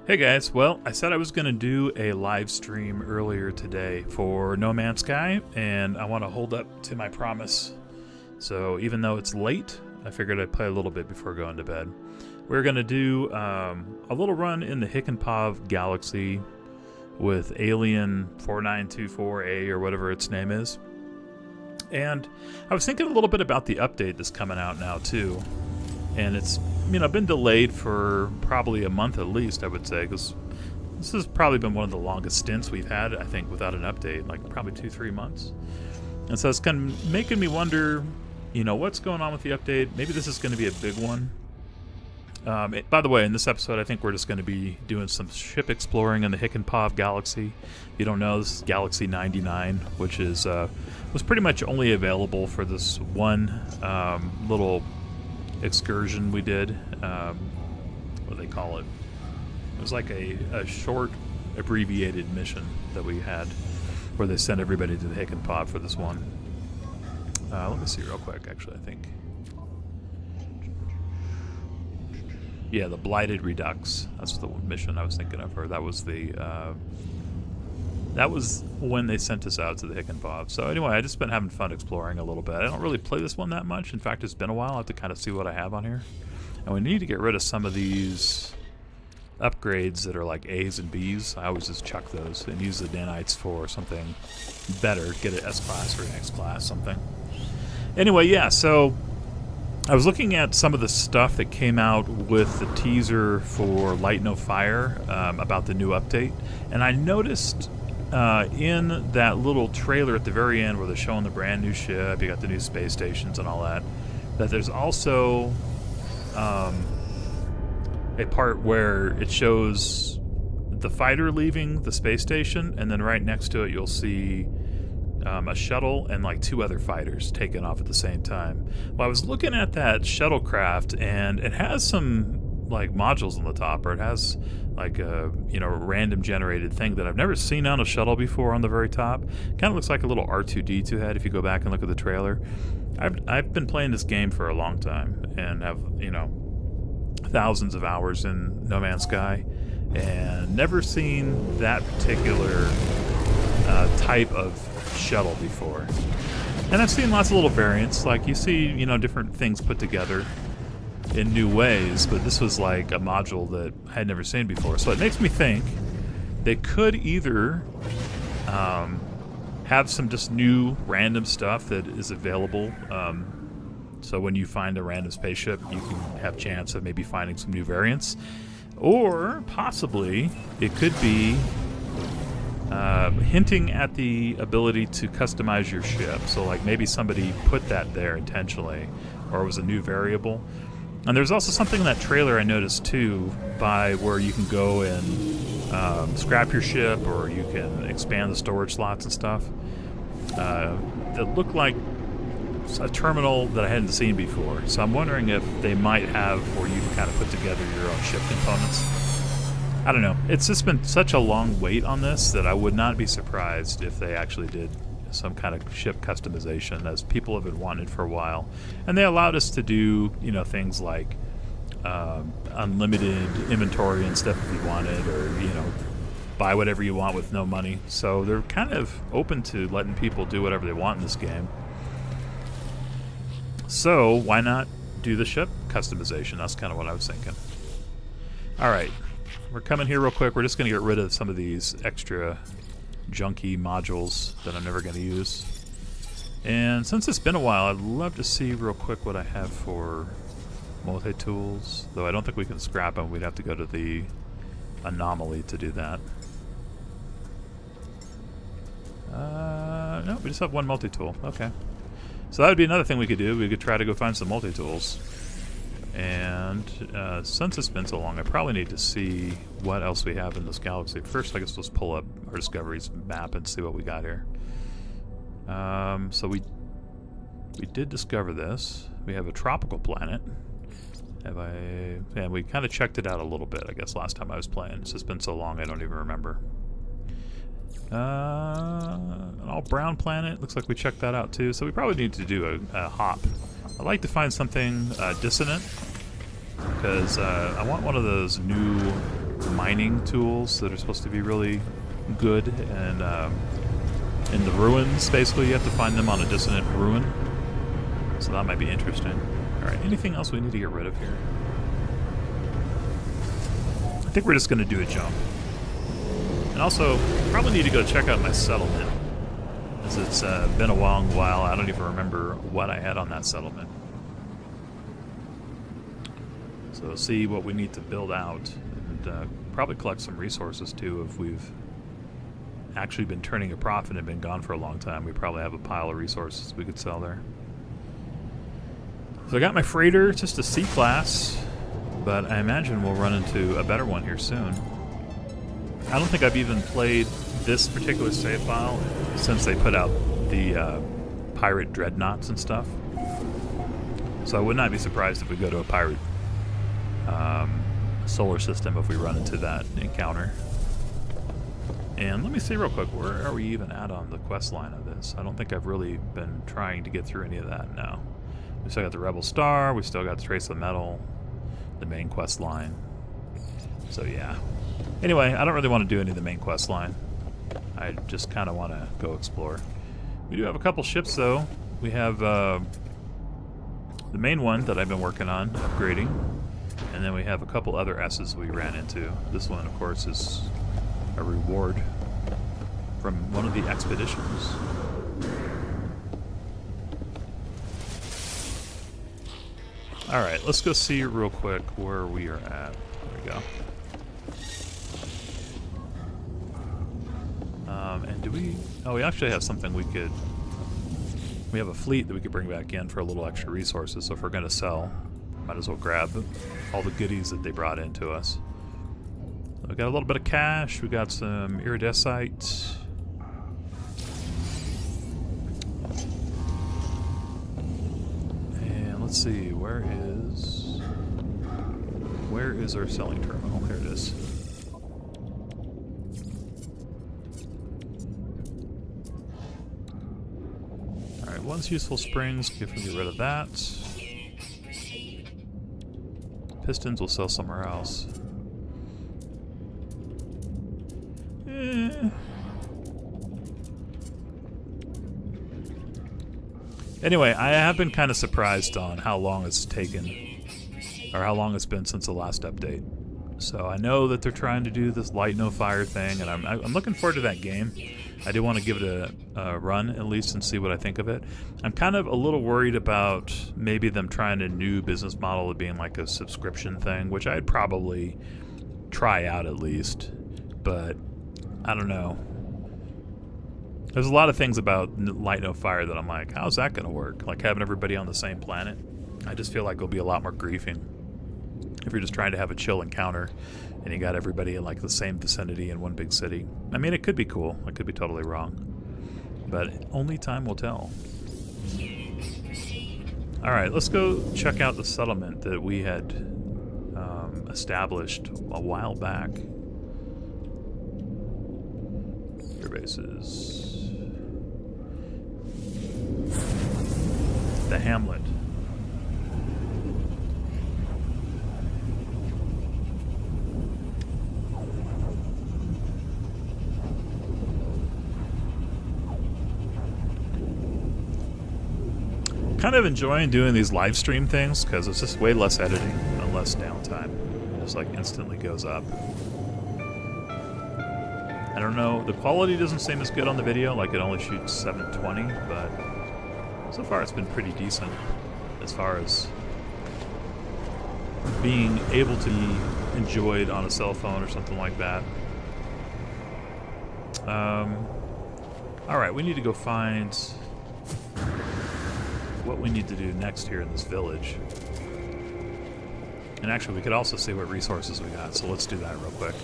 Hey guys, well, I said I was going to do a live stream earlier today for No Man's Sky, and I want to hold up to my promise. So even though it's late, I figured I'd play a little bit before going to bed. We're going to do a little run in the Hicanpaav galaxy with Alien 4924A or whatever its name is. And I was thinking a little bit about the update that's coming out now too. And it's, been delayed for probably a month at least, I would say, because this has probably been one of the longest stints we've had, I think, without an update, like probably 2-3 months. And so it's kind of making me wonder, what's going on with the update? Maybe this is going to be a big one. By the way, in this episode, I think we're just going to be doing some ship exploring in the Hicanpaav galaxy. If you don't know, this is Galaxy 99, which is was pretty much only available for this one little excursion we did. What do they call it? It was like a short abbreviated mission that we had where they sent everybody to the Hicanpaav for this one. Let me see real quick, actually, I think. Yeah, the Blighted Redux. That's the mission I was thinking of, or that was when they sent us out to the Hicanpaav. So anyway, I just been having fun exploring a little bit. I don't really play this one that much. In fact, it's been a while. I have to kind of see what I have on here. And we need to get rid of some of these upgrades that are like A's and B's. I always just chuck those and use the nanites for something better. Get an S-class or an X-class, something. Anyway, yeah, so I was looking at some of the stuff that came out with the teaser for Light No Fire about the new update. And I noticed in that little trailer at the very end where they're showing the brand new ship, you got the new space stations and all that, that there's also a part where it shows the fighter leaving the space station, and then right next to it you'll see a shuttle and like 2 other fighters taking off at the same time. Well, I was looking at that shuttlecraft, and it has some like modules on the top, or it has like a random generated thing that I've never seen on a shuttle before on the very top. Kind of looks like a little R2-D2 head if you go back and look at the trailer. I've been playing this game for a long time and have thousands of hours in No Man's Sky, and never seen that particular type of shuttle before. And I've seen lots of little variants, like you see different things put together in new ways, but this was like a module that I had never seen before. So it makes me think they could either have some just new random stuff that is available, so when you find a random spaceship you can have a chance of maybe finding some new variants, or possibly it could be hinting at the ability to customize your ship. So like maybe somebody put that there intentionally, or it was a new variable. And there's also something in that trailer I noticed too, by where you can go and scrap your ship, or you can expand the storage slots and stuff. That looked like a terminal that I hadn't seen before. So I'm wondering if they might have where you can kind of put together your own ship components. I don't know. It's just been such a long wait on this that I would not be surprised if they actually did some kind of ship customization, as people have been wanting for a while. And they allowed us to do, things like unlimited inventory and stuff if you wanted, or, buy whatever you want with no money. So they're kind of open to letting people do whatever they want in this game. So why not do the ship customization? That's kind of what I was thinking. All right. We're coming here real quick. We're just going to get rid of some of these extra junky modules that I'm never going to use. And since it's been a while, I'd love to see real quick what I have for multi-tools. Though I don't think we can scrap them. We'd have to go to the anomaly to do that. No, we just have one multi-tool. Okay. So that would be another thing we could do. We could try to go find some multi-tools. And since it's been so long, I probably need to see what else we have in this galaxy. First, I guess let's pull up our Discoveries map and see what we got here. So we did discover this. We have a tropical planet. And we kind of checked it out a little bit, I guess, last time I was playing. It's just been so long, I don't even remember. An all brown planet. Looks like we checked that out too. So we probably need to do a hop. I'd like to find something dissonant. because I want one of those new mining tools that are supposed to be really good, and in the ruins, basically, you have to find them on a dissonant ruin. So that might be interesting. Alright, anything else we need to get rid of here? I think we're just going to do a jump. And also, probably need to go check out my settlement, as it's been a long while. I don't even remember what I had on that settlement. So see what we need to build out, and probably collect some resources too. If we've actually been turning a profit and been gone for a long time, we probably have a pile of resources we could sell there. So I got my freighter, just a C-class, but I imagine we'll run into a better one here soon. I don't think I've even played this particular save file since they put out the pirate dreadnoughts and stuff. So I would not be surprised if we go to a pirate solar system if we run into that encounter. And let me see real quick, where are we even at on the quest line of this? I don't think I've really been trying to get through any of that now. We still got the Rebel Star, we still got the Trace of Metal, the main quest line. So yeah. Anyway, I don't really want to do any of the main quest line. I just kind of want to go explore. We do have a couple ships though. We have the main one that I've been working on, upgrading. And then we have a couple other S's we ran into. This one, of course, is a reward from one of the expeditions. Alright, let's go see real quick where we are at. There we go. And do we... Oh, we actually have something we could... We have a fleet that we could bring back in for a little extra resources, so if we're going to sell, might as well grab all the goodies that they brought into us. We got a little bit of cash, we got some iridesite. And let's see, where is our selling terminal? Here it is. Alright, once useful springs, if we get rid of that. Pistons will sell somewhere else. Anyway, I have been kind of surprised on how long it's taken, or how long it's been since the last update. So I know that they're trying to do this light no fire thing, and I'm looking forward to that game. I do want to give it a run at least and see what I think of it. I'm kind of a little worried about maybe them trying a new business model of being like a subscription thing, which I'd probably try out at least, but I don't know. There's a lot of things about Light No Fire that I'm like, how's that going to work? Like having everybody on the same planet? I just feel like it'll be a lot more griefing if you're just trying to have a chill encounter and you got everybody in like the same vicinity in one big city. I mean, it could be cool. I could be totally wrong. But only time will tell. Alright, let's go check out the settlement that we had established a while back. Your bases. The hamlet. Kind of enjoying doing these live stream things because it's just way less editing and less downtime. It just like instantly goes up. I don't know, the quality doesn't seem as good on the video, like it only shoots 720, but so far it's been pretty decent as far as being able to be enjoyed on a cell phone or something like that. Alright, we need to go find what we need to do next here in this village. And actually we could also see what resources we got, so let's do that real quick.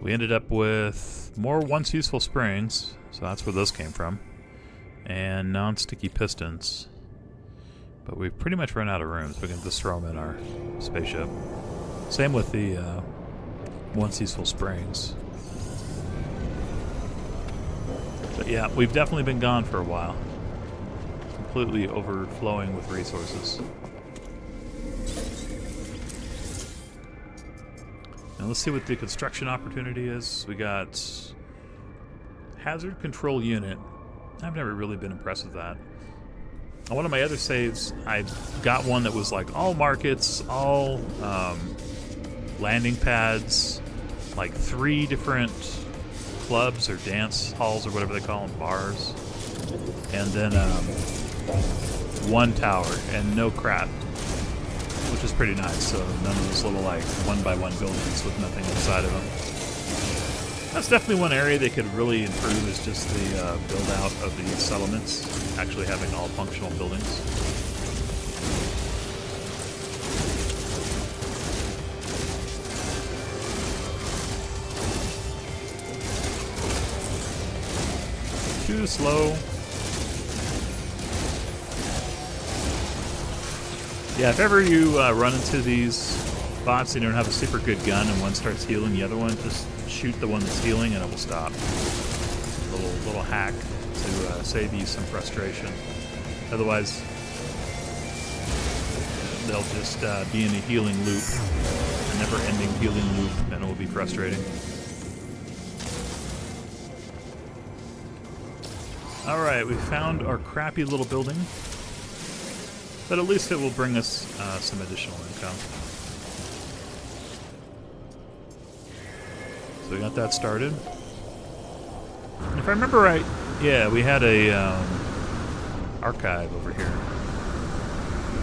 We ended up with more once useful springs, so that's where those came from, and non-sticky pistons. But we've pretty much run out of room, so we can just throw them in our spaceship. Same with the once useful springs. But yeah, we've definitely been gone for a while. Completely overflowing with resources. Let's see what the construction opportunity is. We got hazard control unit. I've never really been impressed with that. On one of my other saves, I got one that was like all markets, all landing pads, like 3 different clubs or dance halls or whatever they call them, bars, and then 1 tower and no crap, which is pretty nice. So none of those little like 1x1 buildings with nothing inside of them. That's definitely one area they could really improve, is just the build out of the settlements, actually having all functional buildings. Too slow. Yeah, if ever you run into these bots and you don't have a super good gun and one starts healing the other one, just shoot the one that's healing and it will stop. Little hack to save you some frustration. Otherwise, they'll just be in a healing loop, a never-ending healing loop, and it will be frustrating. Alright, we found our crappy little building, but at least it will bring us some additional income. So we got that started. And if I remember right, yeah, we had a archive over here.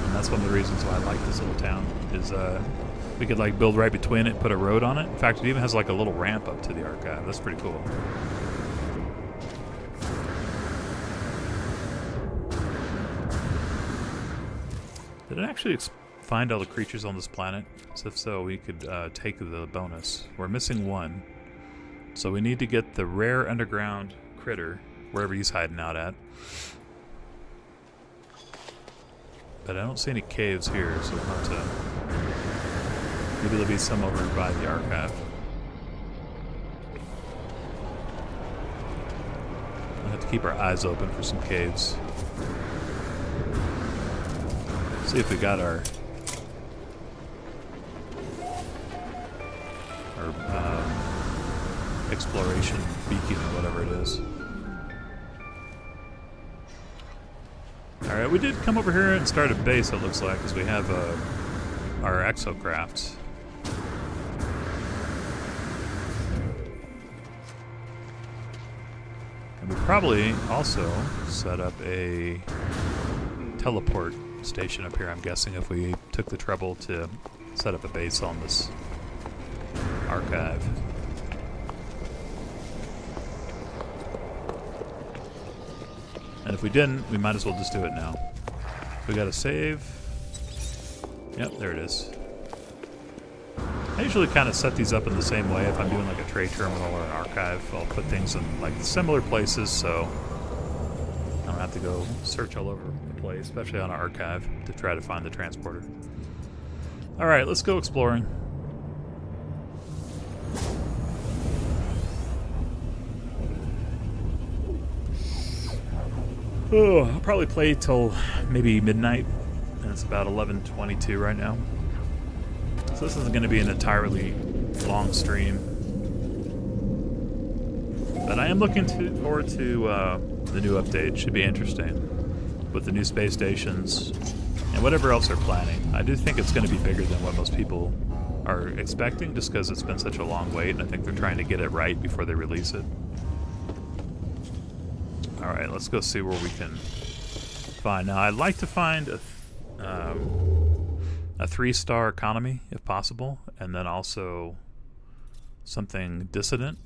And that's one of the reasons why I like this little town, is we could like build right between it, put a road on it. In fact, it even has like a little ramp up to the archive. That's pretty cool. Did it actually find all the creatures on this planet? So if so, we could take the bonus. We're missing 1. So we need to get the rare underground critter, wherever he's hiding out at. But I don't see any caves here, so we'll have to... Maybe there'll be some over by the archive. We'll have to keep our eyes open for some caves. See if we got our exploration beacon or whatever it is. Alright, we did come over here and start a base, it looks like, because we have our exocrafts. And we probably also set up a teleport station up here, I'm guessing, if we took the trouble to set up a base on this archive. And if we didn't, we might as well just do it now. We got to save. Yep, there it is. I usually kind of set these up in the same way. If I'm doing like a trade terminal or an archive, I'll put things in like similar places, so I don't have to go search all over the place, especially on an archive, to try to find the transporter. Alright, let's go exploring. Oh, I'll probably play till maybe midnight, and it's about 11:22 right now. So this isn't going to be an entirely long stream. But I am looking forward to the new update. Should be interesting. With the new space stations and whatever else they're planning. I do think it's going to be bigger than what most people are expecting, just because it's been such a long wait, and I think they're trying to get it right before they release it. Alright, let's go see where we can find. Now, I'd like to find a 3-star economy, if possible, and then also something dissident.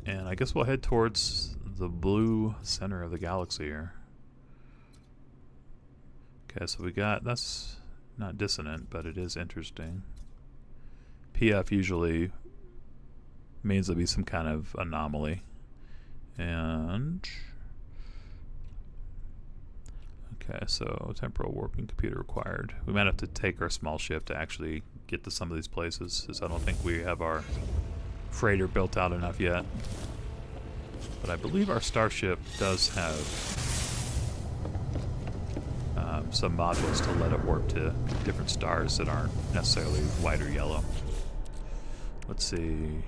And I guess we'll head towards the blue center of the galaxy here. Okay, so we got, that's not dissonant, but it is interesting. PF usually means there'll be some kind of anomaly. And okay, so temporal warping computer required. We might have to take our small ship to actually get to some of these places, since I don't think we have our freighter built out enough yet. But I believe our starship does have some modules to let it warp to different stars that aren't necessarily white or yellow. Let's see.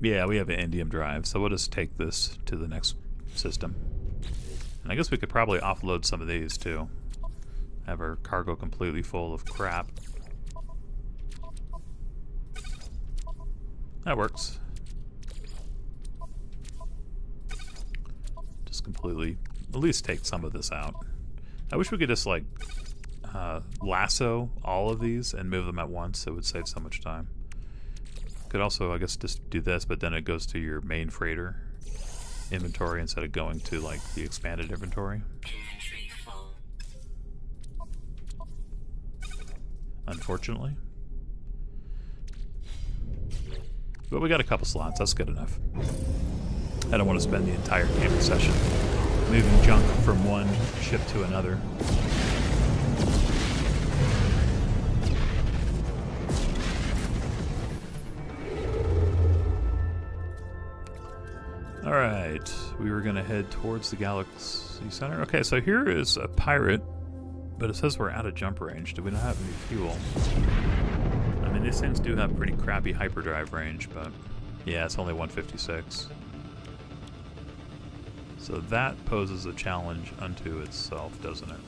Yeah, we have an indium drive, so we'll just take this to the next system. And I guess we could probably offload some of these too. Have our cargo completely full of crap. That works. Just completely, at least take some of this out. I wish we could just like lasso all of these and move them at once. It would save so much time. Could also, I guess, just do this, but then it goes to your main freighter inventory instead of going to like the expanded inventory. Unfortunately. But we got a couple slots, that's good enough. I don't want to spend the entire gaming session moving junk from one ship to another. Alright, we were going to head towards the Galaxy Center. Okay, so here is a pirate, but it says we're out of jump range. Do we not have any fuel? I mean, these things do have pretty crappy hyperdrive range, but yeah, it's only 156. So that poses a challenge unto itself, doesn't it?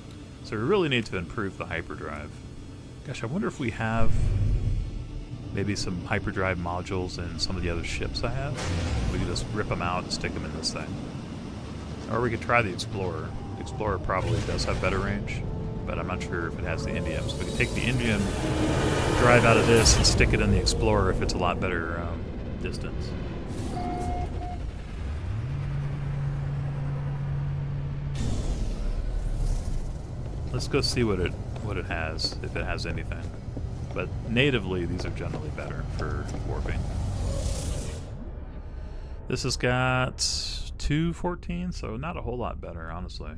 So we really need to improve the hyperdrive. Gosh, I wonder if we have maybe some hyperdrive modules in some of the other ships I have. We could just rip them out and stick them in this thing. Or we could try the Explorer. The Explorer probably does have better range, but I'm not sure if it has the indium. So we can take the indium drive out of this and stick it in the Explorer if it's a lot better distance. Let's go see what it has, if it has anything. But natively, these are generally better for warping. This has got 214, so not a whole lot better, honestly.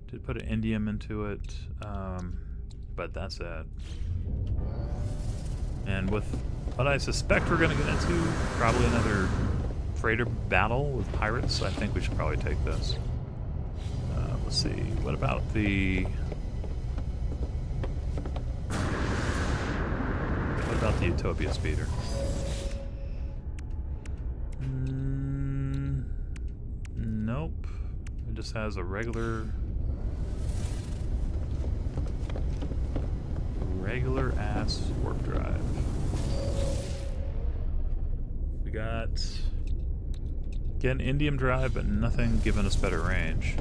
Did put an indium into it, but that's it. And with what I suspect we're going to get into, probably another freighter battle with pirates, I think we should probably take this. Let's see, what about the... What about the Utopia speeder? Nope. It just has a regular ass warp drive. We got again indium drive, but nothing giving us better range.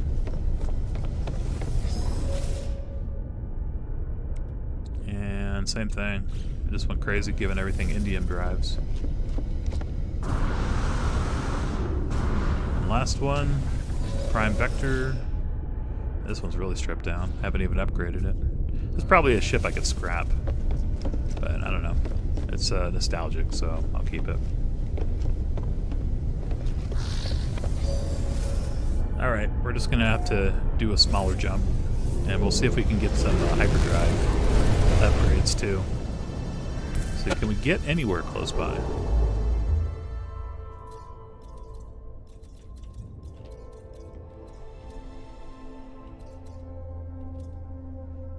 And same thing. It just went crazy giving everything indium drives. And last one, Prime Vector. This one's really stripped down. Haven't even upgraded it. It's probably a ship I could scrap, but I don't know. It's nostalgic, so I'll keep it. Alright, we're just gonna have to do a smaller jump, and we'll see if we can get some hyperdrive upgrades too. So can we get anywhere close by?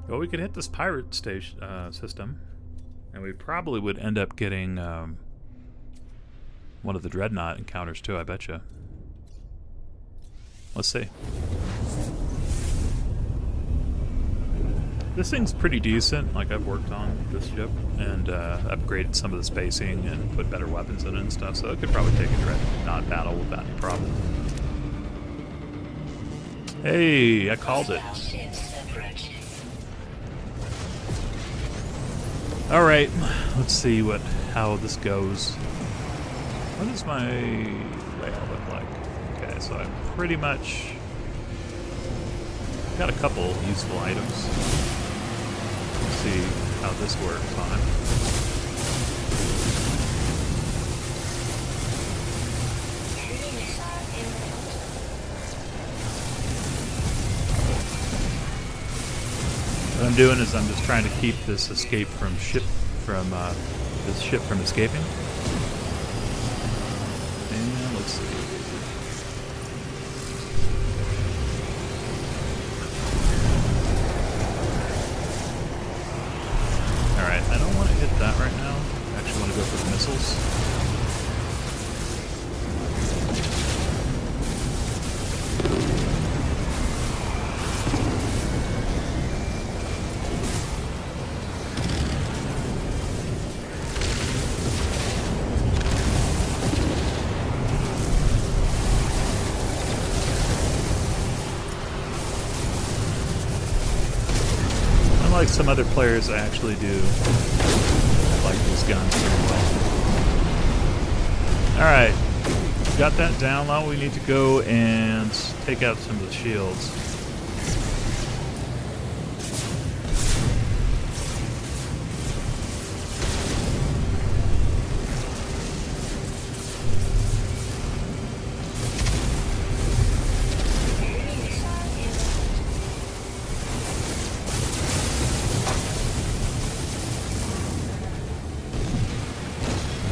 Well, we could hit this pirate station system, and we probably would end up getting one of the dreadnought encounters too, I betcha. Let's see. This thing's pretty decent. Like, I've worked on this ship and upgraded some of the spacing and put better weapons in it and stuff, so it could probably take a dreadnought battle without any problem. Hey, I called it. Alright, let's see how this goes. What does my layout look like? Okay, so I pretty much got a couple useful items. Let's see how this works on it. What I'm doing is I'm just trying to keep this escape from this ship from escaping. And let's see. Alright, I don't want to hit that right now. actually want to go for the missiles. Unlike some other players, I actually do like these guns pretty well. Alright, got that down. Now we need to go and take out some of the shields.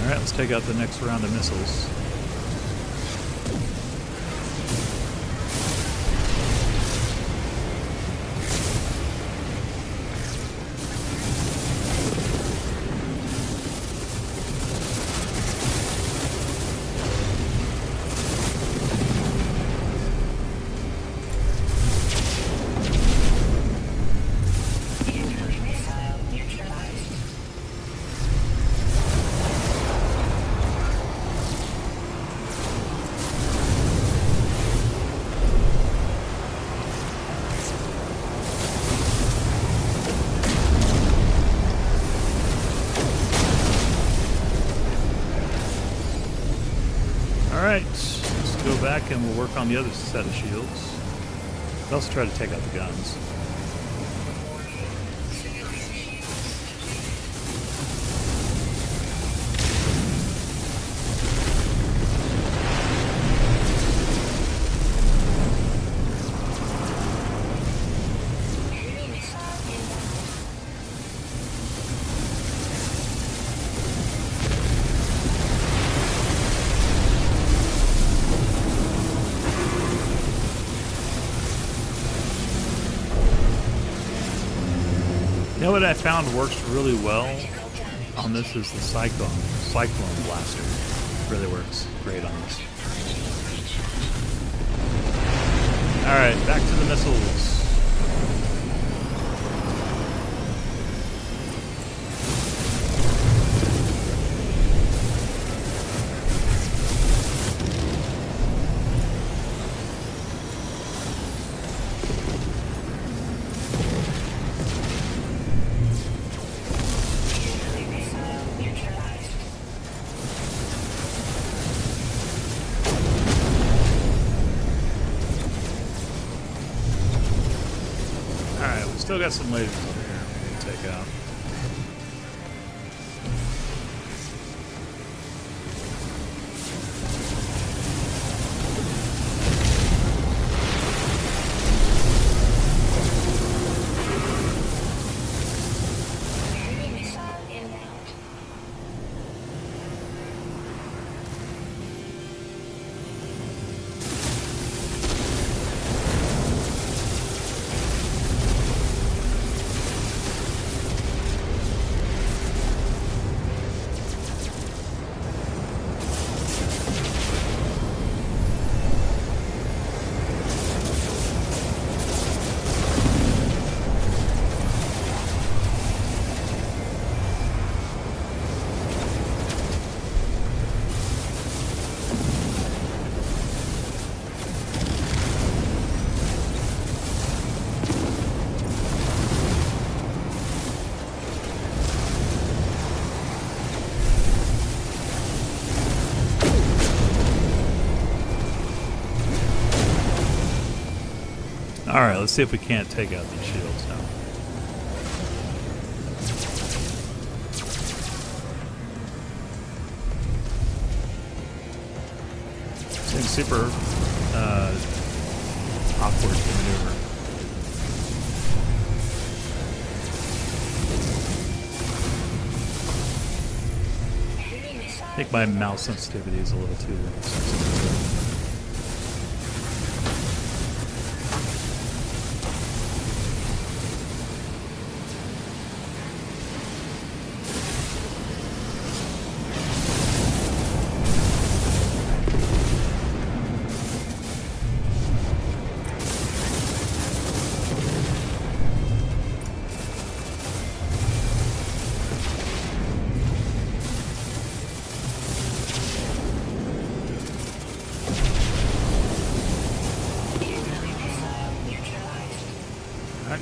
Alright, let's take out the next round of missiles. Alright, let's go back and we'll work on the other set of shields. I'll also try to take out the guns. You know what I found works really well on this is the Cyclone Blaster. Really works great on this. Alright, back to the missiles. Still got some lasers over here we can take out. Alright, let's see if we can't take out these shields now. Seems super awkward to maneuver. I think my mouse sensitivity is a little too sensitive.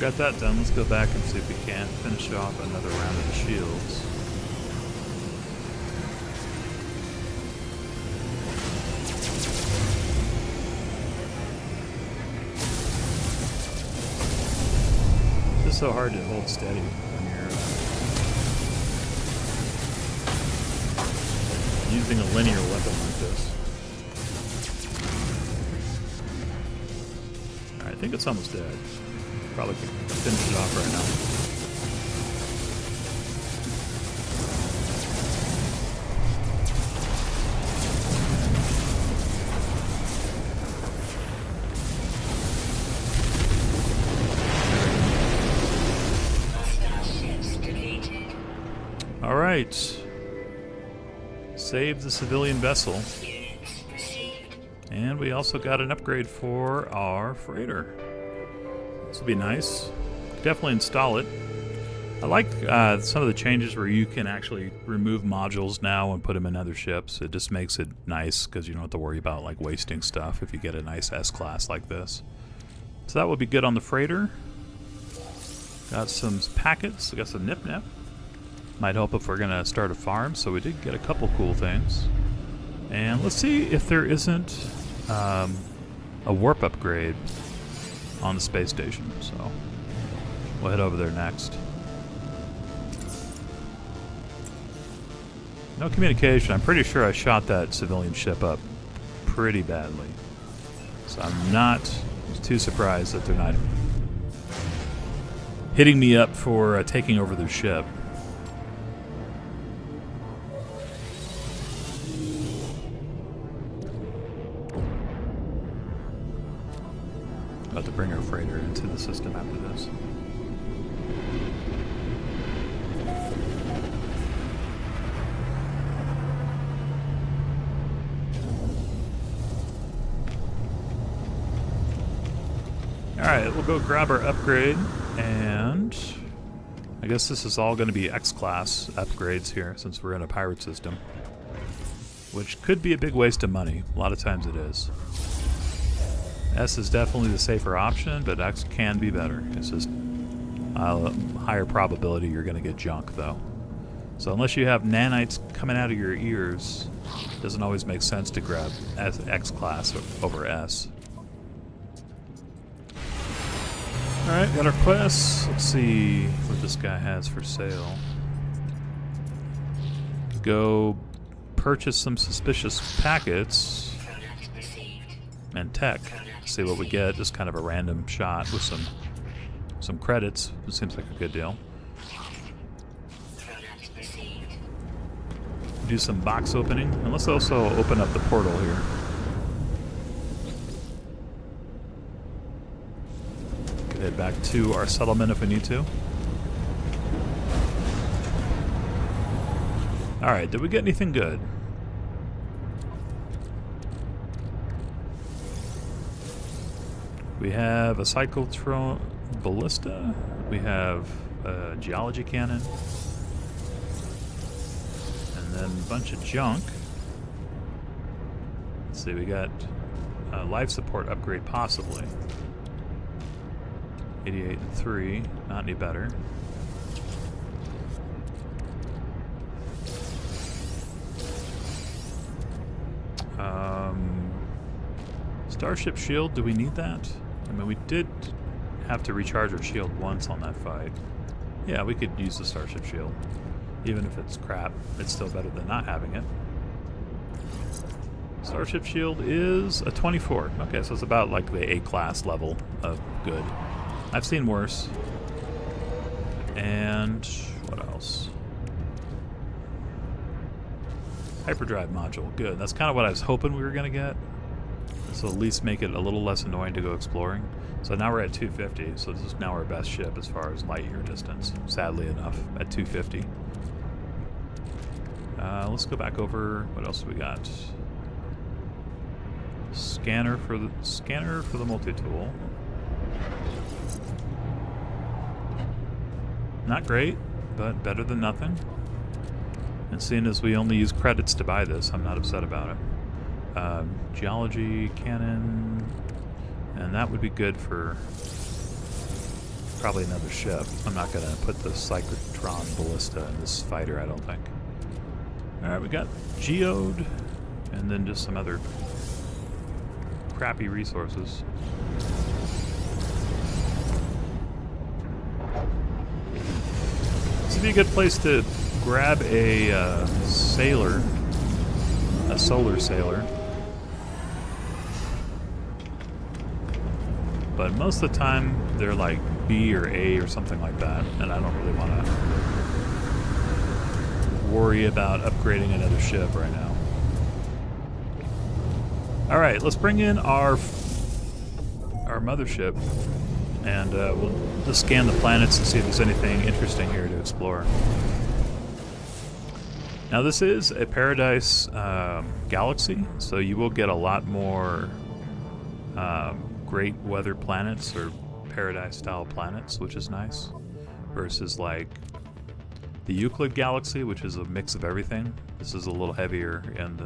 got that done. Let's go back and see if we can't finish off another round of the shields. It's just so hard to hold steady when you're using a linear weapon like this. Alright, I think it's almost dead. Probably could finish it off right now. All right. Save the civilian vessel. And we also got an upgrade for our freighter. This will be nice. Definitely install it. I like some of the changes where you can actually remove modules now and put them in other ships. It just makes it nice because you don't have to worry about like wasting stuff if you get a nice S-class like this. So that will be good on the freighter. Got some packets. We got some nip-nip. Might help if we're going to start a farm. So we did get a couple cool things. And let's see if there isn't a warp upgrade on the space station, so we'll head over there next. No communication. I'm pretty sure I shot that civilian ship up pretty badly, so I'm not too surprised that they're not hitting me up for taking over their ship. About to bring our freighter into the system after this. Alright, we'll go grab our upgrade, and I guess this is all going to be X-class upgrades here since we're in a pirate system, which could be a big waste of money. A lot of times it is. S is definitely the safer option, but X can be better. It's just a higher probability you're going to get junk, though. So unless you have nanites coming out of your ears, it doesn't always make sense to grab X-class over S. Alright, got our quests. Let's see what this guy has for sale. Go purchase some suspicious packets and tech. See what we get. Just kind of a random shot with some credits. It seems like a good deal. Do some box opening, and let's also open up the portal here. Could head back to our settlement if we need to. Alright, did we get anything good? We have a cyclotron ballista. We have a geology cannon. And then a bunch of junk. Let's see, we got a life support upgrade possibly. 88 and 3, not any better. Starship shield, do we need that? I mean, we did have to recharge our shield once on that fight. Yeah, we could use the Starship shield. Even if it's crap, it's still better than not having it. Starship shield is a 24. Okay, so it's about like the A-class level of good. I've seen worse. And what else? Hyperdrive module, good. That's kind of what I was hoping we were going to get. So at least make it a little less annoying to go exploring. So now we're at 250, so this is now our best ship as far as light year distance, sadly enough, at 250. Let's go back over, what else do we got? Scanner for the multi-tool. Not great, but better than nothing. And seeing as we only use credits to buy this, I'm not upset about it. Geology cannon, and that would be good for Probably another ship. I'm not going to put the Cyclotron Ballista in this fighter, I don't think. Alright, we got Geode, and then just some other crappy resources. This would be a good place to grab a sailor, a solar sailor. But most of the time, they're like B or A or something like that, and I don't really want to worry about upgrading another ship right now. Alright, let's bring in our mothership, and we'll just scan the planets and see if there's anything interesting here to explore. Now this is a Paradise galaxy, so you will get a lot more great weather planets or Paradise-style planets, which is nice, versus like the Euclid galaxy, which is a mix of everything. This is a little heavier and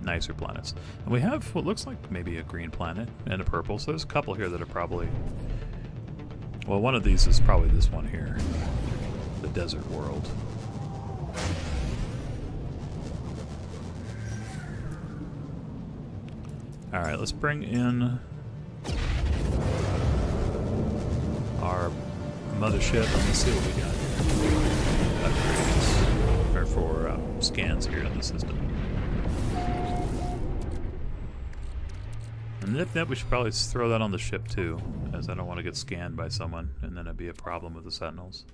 nicer planets. And we have what looks like maybe a green planet and a purple, so there's a couple here that are probably... Well, one of these is probably this one here, the desert world. Alright, let's bring in our mothership and let's see what we got upgrades, or for scans here in the system. And if that, we should probably throw that on the ship too, as I don't want to get scanned by someone and then it'd be a problem with the Sentinels.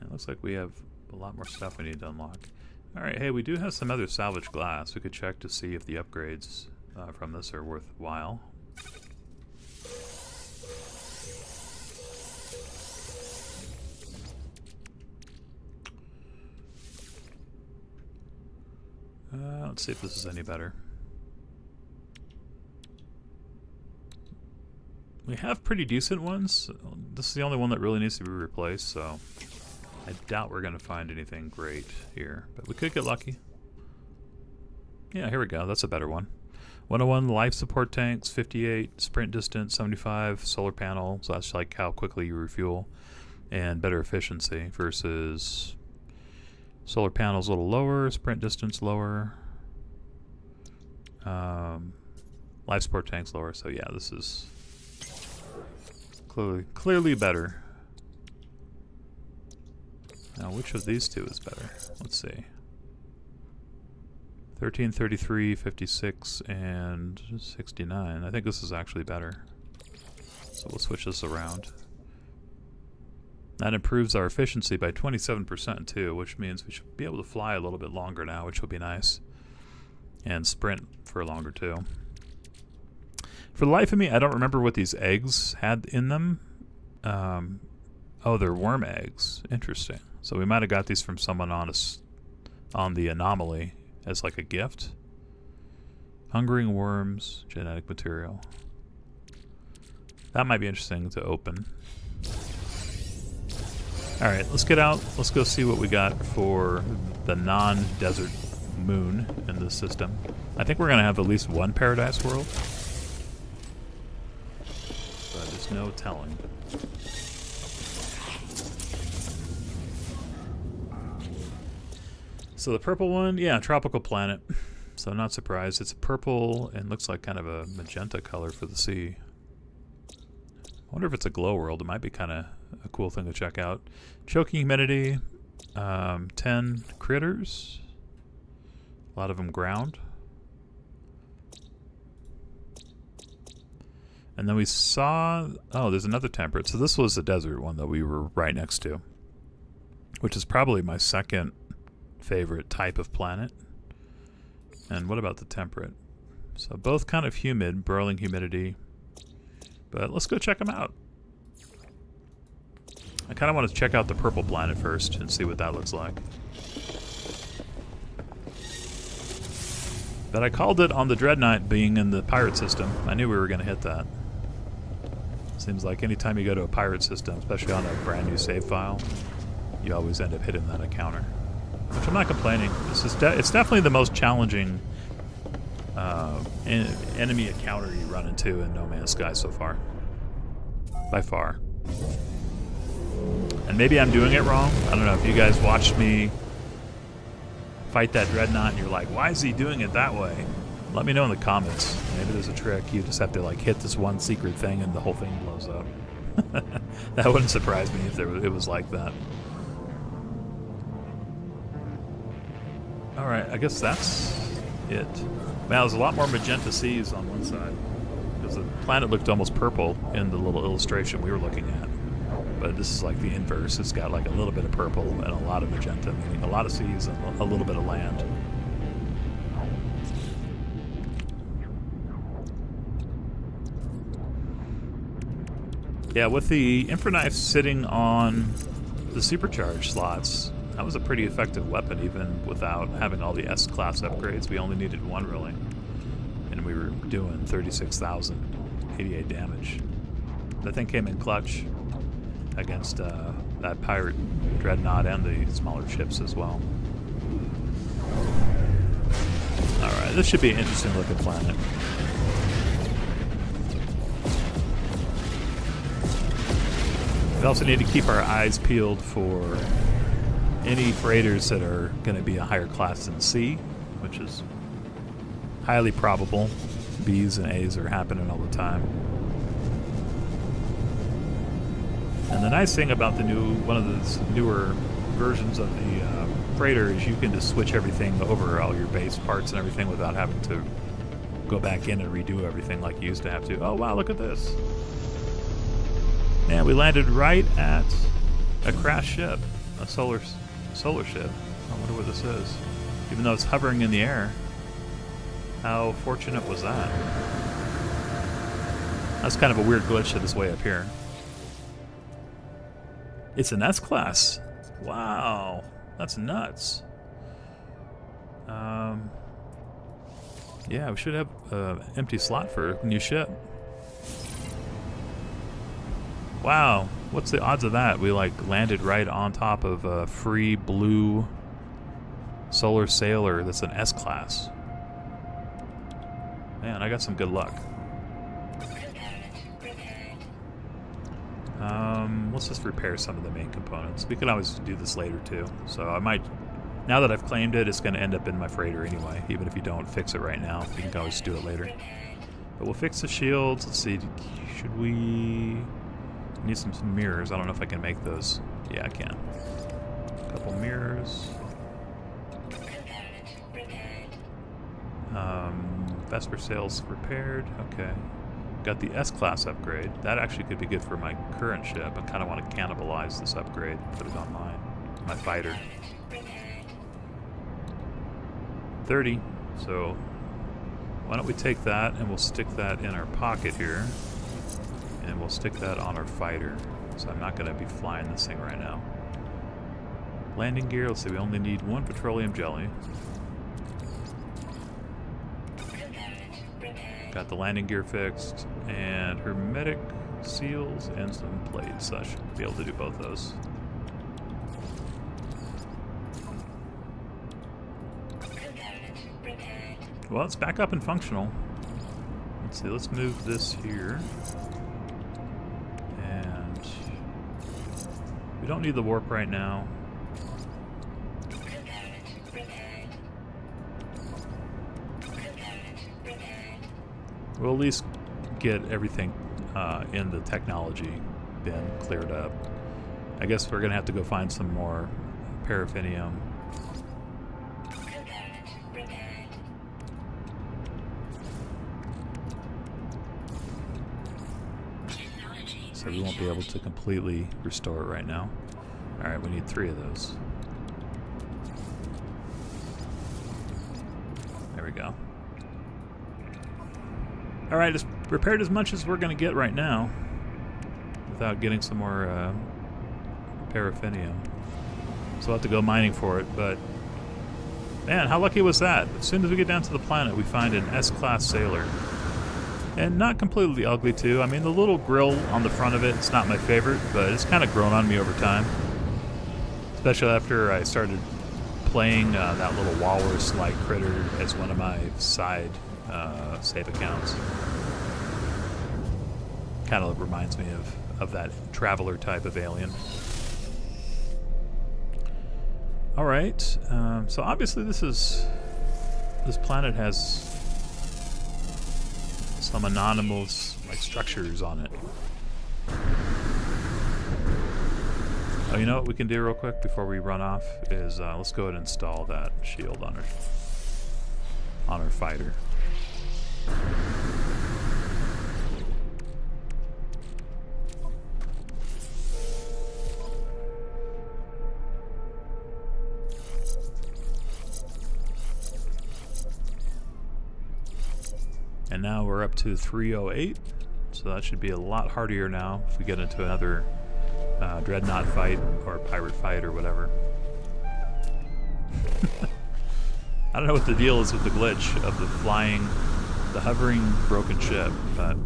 It looks like we have a lot more stuff we need to unlock. Alright, hey, we do have some other salvage glass. We could check to see if the upgrades from this are worthwhile. Let's see if this is any better. We have pretty decent ones. This is the only one that really needs to be replaced, so I doubt we're going to find anything great here, but we could get lucky. Yeah, here we go. That's a better one. 101 life support tanks, 58 sprint distance, 75 solar panel, so that's like how quickly you refuel, and better efficiency versus solar panels a little lower, sprint distance lower, life support tanks lower. So yeah, this is clearly better. Now, which of these two is better? Let's see. 13, 33, 56, and 69. I think this is actually better. So we'll switch this around. That improves our efficiency by 27% too, which means we should be able to fly a little bit longer now, which will be nice. And sprint for longer too. For the life of me, I don't remember what these eggs had in them. Oh, they're worm eggs. Interesting. So we might have got these from someone on the anomaly as like a gift. Hungering worms, genetic material. That might be interesting to open. Alright, let's get out. Let's go see what we got for the non-desert moon in this system. I think we're going to have at least one Paradise world. But there's no telling. So the purple one, yeah, tropical planet. So not surprised. It's purple and looks like kind of a magenta color for the sea. I wonder if it's a glow world. It might be kind of a cool thing to check out. Choking humidity, 10 critters. A lot of them ground. And then we saw, oh, there's another temperate. So this was the desert one that we were right next to, which is probably my second favorite type of planet. And what about the temperate? So both kind of humid, broiling humidity. But let's go check them out. I kind of want to check out the purple planet first and see what that looks like. But I called it on the Dreadnought being in the pirate system. I knew we were going to hit that. Seems like anytime you go to a pirate system, especially on a brand new save file, you always end up hitting that encounter. Which I'm not complaining. It's definitely the most challenging enemy encounter you run into in No Man's Sky so far. By far. And maybe I'm doing it wrong. I don't know if you guys watched me fight that Dreadnought and you're like, why is he doing it that way? Let me know in the comments. Maybe there's a trick. You just have to like hit this one secret thing and the whole thing blows up. That wouldn't surprise me if it was like that. Alright, I guess that's it. Man, there's a lot more magenta seas on one side. Because the planet looked almost purple in the little illustration we were looking at. But this is like the inverse. It's got like a little bit of purple and a lot of magenta, meaning a lot of seas and a little bit of land. Yeah, with the Infraknife sitting on the supercharged slots, that was a pretty effective weapon even without having all the S-class upgrades. We only needed one really. And we were doing 36,088 damage. That thing came in clutch against that pirate Dreadnought and the smaller ships as well. Alright, this should be an interesting looking planet. We also need to keep our eyes peeled for any freighters that are going to be a higher class than C, which is highly probable. B's and A's are happening all the time. And the nice thing about the one of the newer versions of the freighter is you can just switch everything over, all your base parts and everything, without having to go back in and redo everything like you used to have to. Oh wow, look at this. And we landed right at a crashed ship, a solar ship. I wonder where this is. Even though it's hovering in the air. How fortunate was that? That's kind of a weird glitch that is way up here. It's an S-class. Wow, that's nuts. Yeah, we should have an empty slot for a new ship. Wow, what's the odds of that? We like landed right on top of a free blue solar sailor that's an S-class. Man, I got some good luck. Let's just repair some of the main components. We can always do this later too. So I might, now that I've claimed it, it's going to end up in my freighter anyway. Even if you don't fix it right now, you can always do it later. But we'll fix the shields. Let's see, should we... Need some mirrors. I don't know if I can make those. Yeah, I can. A couple mirrors. Vesper sails repaired. Okay. Got the S-class upgrade. That actually could be good for my current ship. I kind of want to cannibalize this upgrade. Put it on my fighter. 30. So why don't we take that and we'll stick that in our pocket here. And we'll stick that on our fighter. So I'm not going to be flying this thing right now. Landing gear, let's see, we only need one petroleum jelly. Got the landing gear fixed, and hermetic seals and some plates. So I should be able to do both those. Well, it's back up and functional. Let's see, let's move this here. And we don't need the warp right now. We'll at least get everything in the technology bin cleared up. I guess we're going to have to go find some more paraffinium. So we won't be able to completely restore it right now. Alright, we need 3 of those. There we go. Alright, just repaired as much as we're going to get right now without getting some more paraffinium. So we'll have to go mining for it, but man, how lucky was that? As soon as we get down to the planet, we find an S-class sailor. And not completely ugly, too. I mean, the little grill on the front of it, it's not my favorite, but it's kind of grown on me over time. Especially after I started playing that little walrus-like critter as one of my side save accounts. Kind of reminds me of that traveler type of alien. All right, so obviously this planet has some anomalous like structures on it. Oh, you know what we can do real quick before we run off is let's go ahead and install that shield on our fighter. And now we're up to 308, so that should be a lot harder now if we get into another dreadnought fight or pirate fight or whatever. I don't know what the deal is with the glitch of the hovering broken ship, but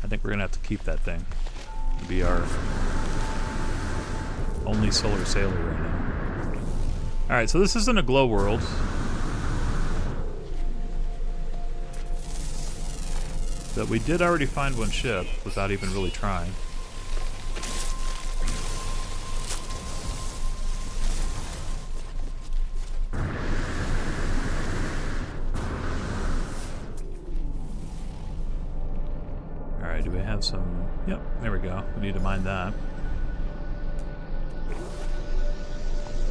I think we're gonna have to keep that thing. It'll be our only solar sailor right now. Alright, so this isn't a glow world. But we did already find one ship without even really trying. Alright, do we have some... Yep, there we go. We need to mine that.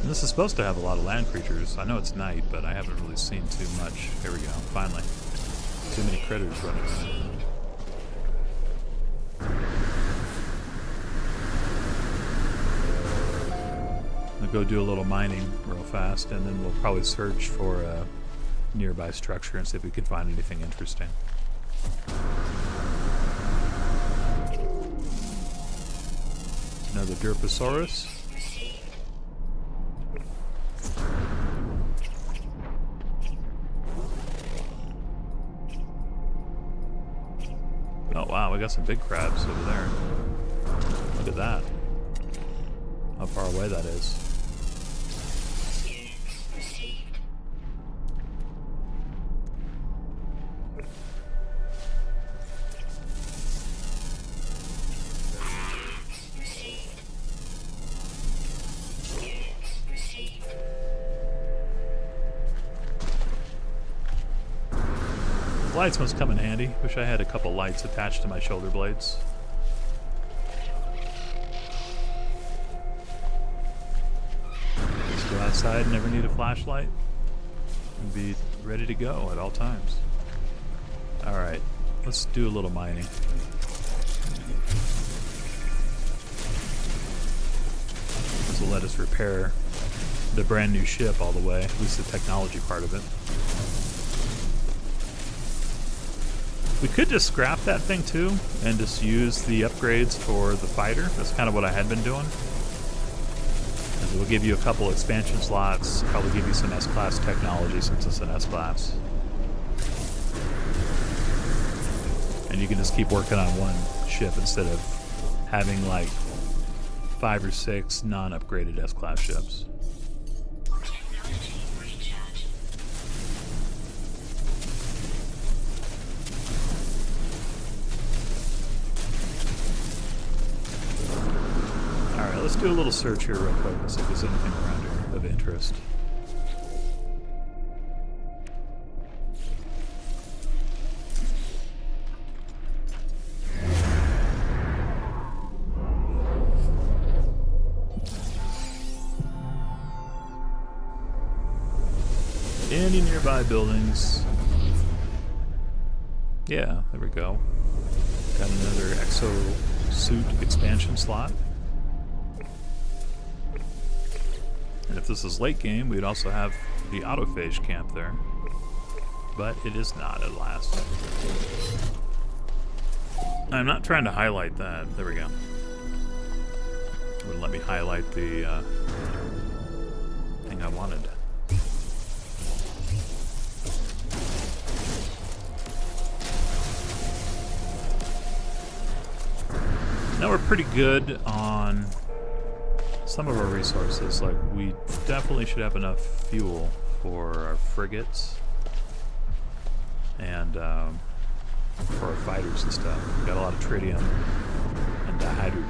And this is supposed to have a lot of land creatures. I know it's night, but I haven't really seen too much. Here we go, finally. Too many critters running around. We'll go do a little mining real fast, and then we'll probably search for a nearby structure and see if we can find anything interesting. Another Derposaurus. Oh wow, we got some big crabs over there. Look at that. How far away that is. Lights must come in handy. Wish I had a couple lights attached to my shoulder blades. Just go outside and never need a flashlight. And be ready to go at all times. Alright, let's do a little mining. This will let us repair the brand new ship all the way, at least the technology part of it. We could just scrap that thing too and just use the upgrades for the fighter. That's kind of what I had been doing. And we'll give you a couple expansion slots, probably give you some S-Class technology since it's an S-Class. And you can just keep working on one ship instead of having like 5 or 6 non-upgraded S-Class ships. Let's do a little search here real quick and see if there's anything around here of interest. Any nearby buildings? Yeah, there we go. Got another exo-suit expansion slot. And if this is late game, we'd also have the autophage camp there. But it is not, at last. I'm not trying to highlight that. There we go. Wouldn't let me highlight the thing I wanted. Now we're pretty good on some of our resources. Like, we definitely should have enough fuel for our frigates. and for our fighters and stuff. We got a lot of tritium and hydrogen.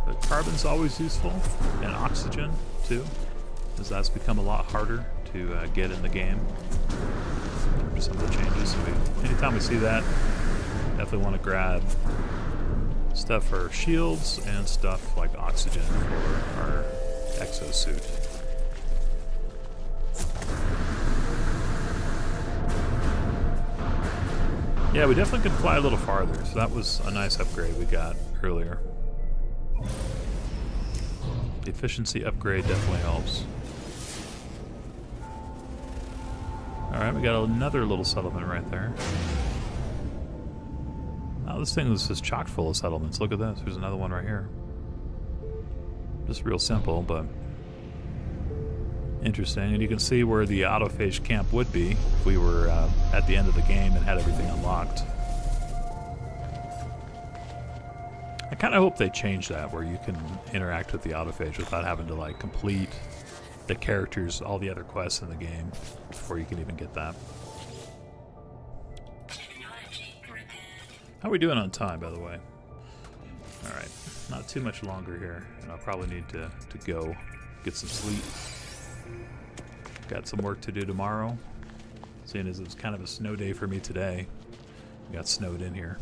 But carbon's always useful, and oxygen too, as that's become a lot harder to get in the game for some of the changes. So anytime we see that, definitely want to grab stuff for shields and stuff like oxygen for our exosuit. Yeah, we definitely could fly a little farther, so that was a nice upgrade we got earlier. The efficiency upgrade definitely helps. Alright, we got another little settlement right there. Oh, this thing was just chock full of settlements. Look at this. There's another one right here. Just real simple, but interesting. And you can see where the autophage camp would be if we were at the end of the game and had everything unlocked. I kind of hope they change that, where you can interact with the autophage without having to like complete the characters, all the other quests in the game before you can even get that. How are we doing on time, by the way? Alright, not too much longer here, and I'll probably need to go get some sleep. Got some work to do tomorrow, seeing as it was kind of a snow day for me today. We got snowed in here.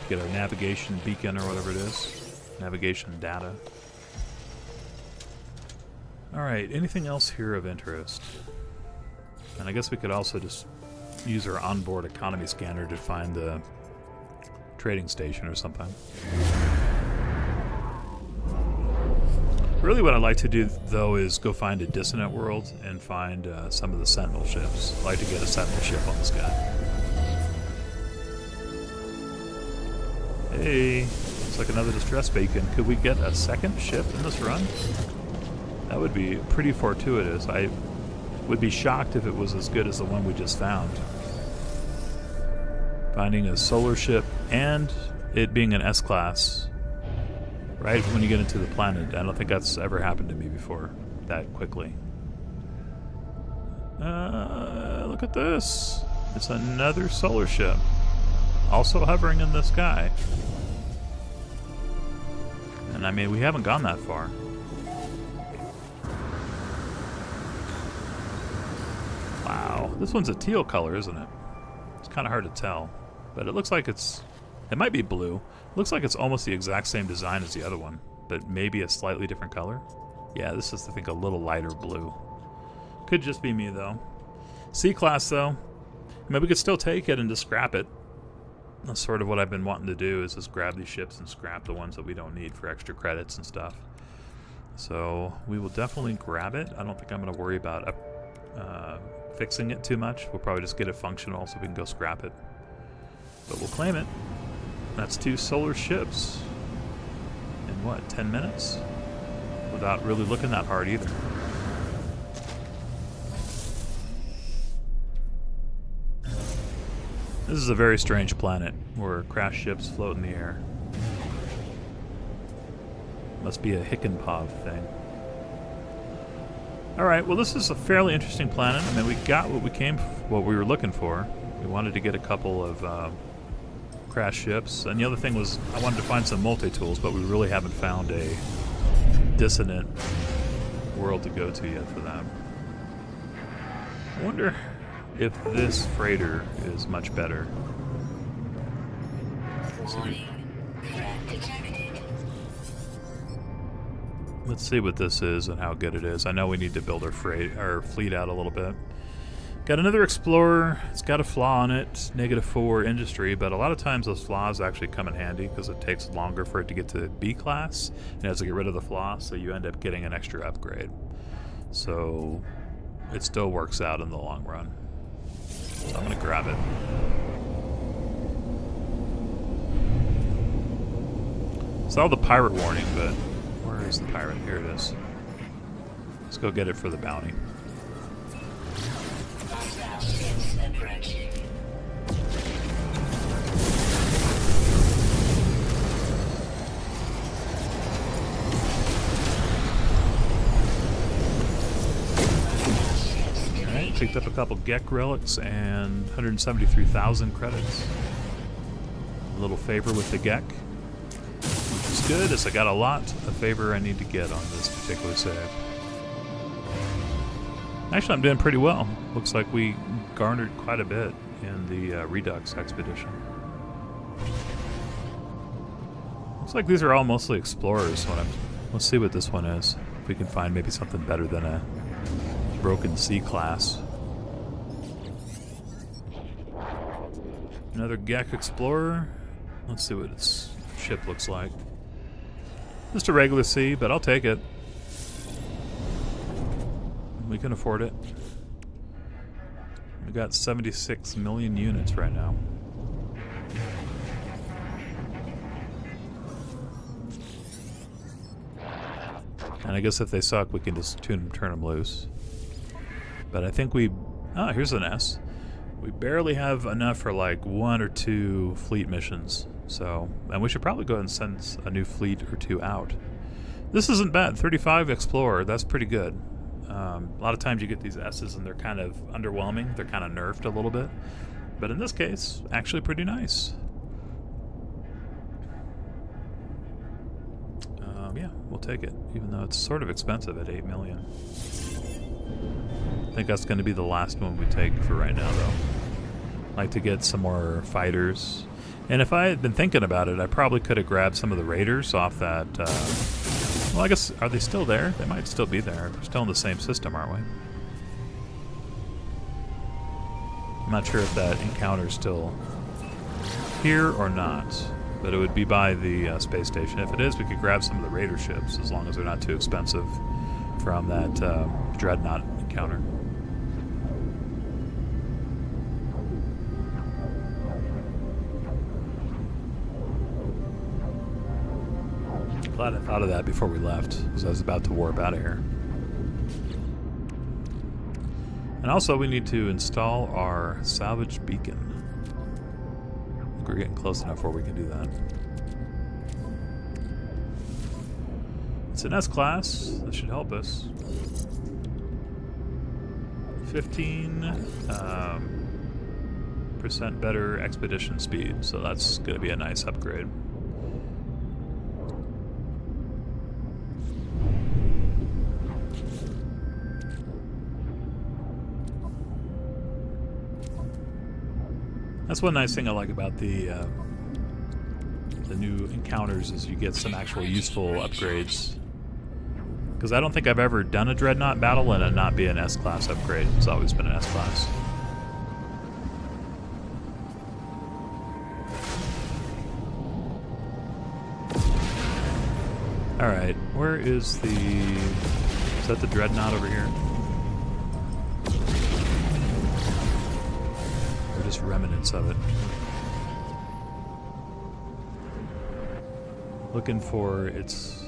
Get our navigation beacon or whatever it is. Navigation data. Alright, anything else here of interest? And I guess we could also just use our onboard economy scanner to find the trading station or something. Really what I'd like to do, though, is go find a dissonant world and find some of the Sentinel ships. I'd like to get a Sentinel ship on this guy. Hey, looks like another distress beacon. Could we get a second ship in this run? That would be pretty fortuitous. I would be shocked if it was as good as the one we just found. Finding a solar ship and it being an S-class right when you get into the planet. I don't think that's ever happened to me before that quickly. Look at this. It's another solar ship. Also hovering in the sky. And I mean, we haven't gone that far. Wow, this one's a teal color, isn't it? It's kind of hard to tell, but it looks like it might be blue. It looks like it's almost the exact same design as the other one, but maybe a slightly different color. Yeah, this is, I think, a little lighter blue. Could just be me, though. C-class, though. Maybe we could still take it and just scrap it. That's sort of what I've been wanting to do, is just grab these ships and scrap the ones that we don't need for extra credits and stuff. So we will definitely grab it. I don't think I'm going to worry about fixing it too much. We'll probably just get it functional so we can go scrap it. But we'll claim it. That's 2 solar ships in what, 10 minutes? Without really looking that hard either. This is a very strange planet where crashed ships float in the air. Must be a Hicanpaav thing. Alright, well, this is a fairly interesting planet. I mean, we got what we were looking for. We wanted to get a couple of crashed ships. And the other thing was, I wanted to find some multi-tools, but we really haven't found a dissonant world to go to yet for that. I wonder if this freighter is much better. Let's see what this is and how good it is. I know we need to build our fleet out a little bit. Got another Explorer. It's got a flaw on it, -4 industry, but a lot of times those flaws actually come in handy because it takes longer for it to get to B class and it has to get rid of the flaw, so you end up getting an extra upgrade. So it still works out in the long run. So I'm gonna grab it. Saw the pirate warning, but where is the pirate? Here it is. Let's go get it for the bounty. Picked up a couple Gek relics and 173,000 credits. A little favor with the Gek, which is good, as I got a lot of favor I need to get on this particular save. Actually, I'm doing pretty well. Looks like we garnered quite a bit in the Redux expedition. Looks like these are all mostly explorers. Let's see what this one is. If we can find maybe something better than a Broken Sea class. Another Gek explorer. Let's see what its ship looks like. Just a regular sea, but I'll take it. We can afford it. We got 76 million units right now. And I guess if they suck, we can just turn them loose. But I think oh, here's an S. We barely have enough for like 1 or 2 fleet missions. So, and we should probably go ahead and send a new fleet or 2 out. This isn't bad. 35 Explorer, that's pretty good. A lot of times you get these S's and they're kind of underwhelming. They're kind of nerfed a little bit. But in this case, actually pretty nice. Yeah, we'll take it, even though it's sort of expensive at 8 million. I think that's going to be the last one we take for right now, though. I'd like to get some more fighters. And if I had been thinking about it, I probably could have grabbed some of the raiders off that... well, I guess, are they still there? They might still be there. We're still in the same system, aren't we? I'm not sure if that encounter's still here or not. But it would be by the space station. If it is, we could grab some of the raider ships, as long as they're not too expensive from that Dreadnought encounter. Glad I thought of that before we left, because I was about to warp out of here. And also, we need to install our salvage beacon. We're getting close enough where we can do that. It's an S-class. That should help us. 15% better expedition speed, so that's going to be a nice upgrade. That's one nice thing I like about the new encounters, is you get some actual useful upgrades. Because I don't think I've ever done a Dreadnought battle and it not be an S-class upgrade. It's always been an S-class. Alright, where is the... Is that the Dreadnought over here? Just remnants of it. Looking for its...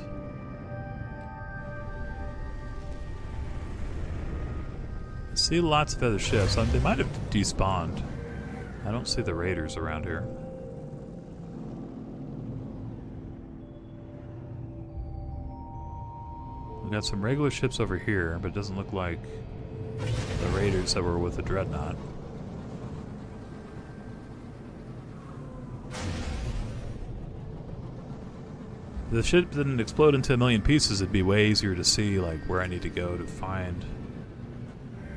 I see lots of other ships. They might have despawned. I don't see the raiders around here. We got some regular ships over here, but it doesn't look like the raiders that were with the Dreadnought. If the ship didn't explode into a million pieces, it'd be way easier to see like where I need to go to find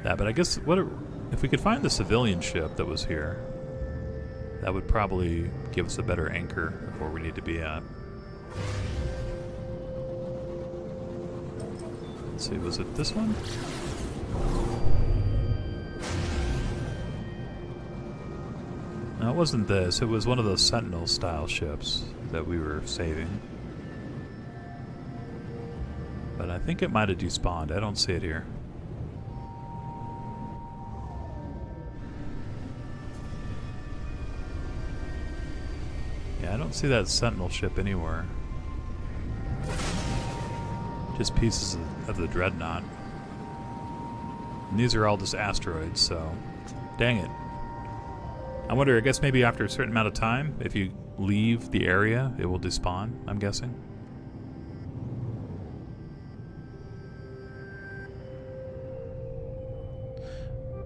that. But I guess if we could find the civilian ship that was here, that would probably give us a better anchor of where we need to be at. Let's see, was it this one? No, it wasn't this. It was one of those Sentinel-style ships that we were saving. But I think it might have despawned. I don't see it here. Yeah, I don't see that Sentinel ship anywhere. Just pieces of the Dreadnought. And these are all just asteroids, so... Dang it. I wonder, I guess maybe after a certain amount of time, if you leave the area, it will despawn, I'm guessing.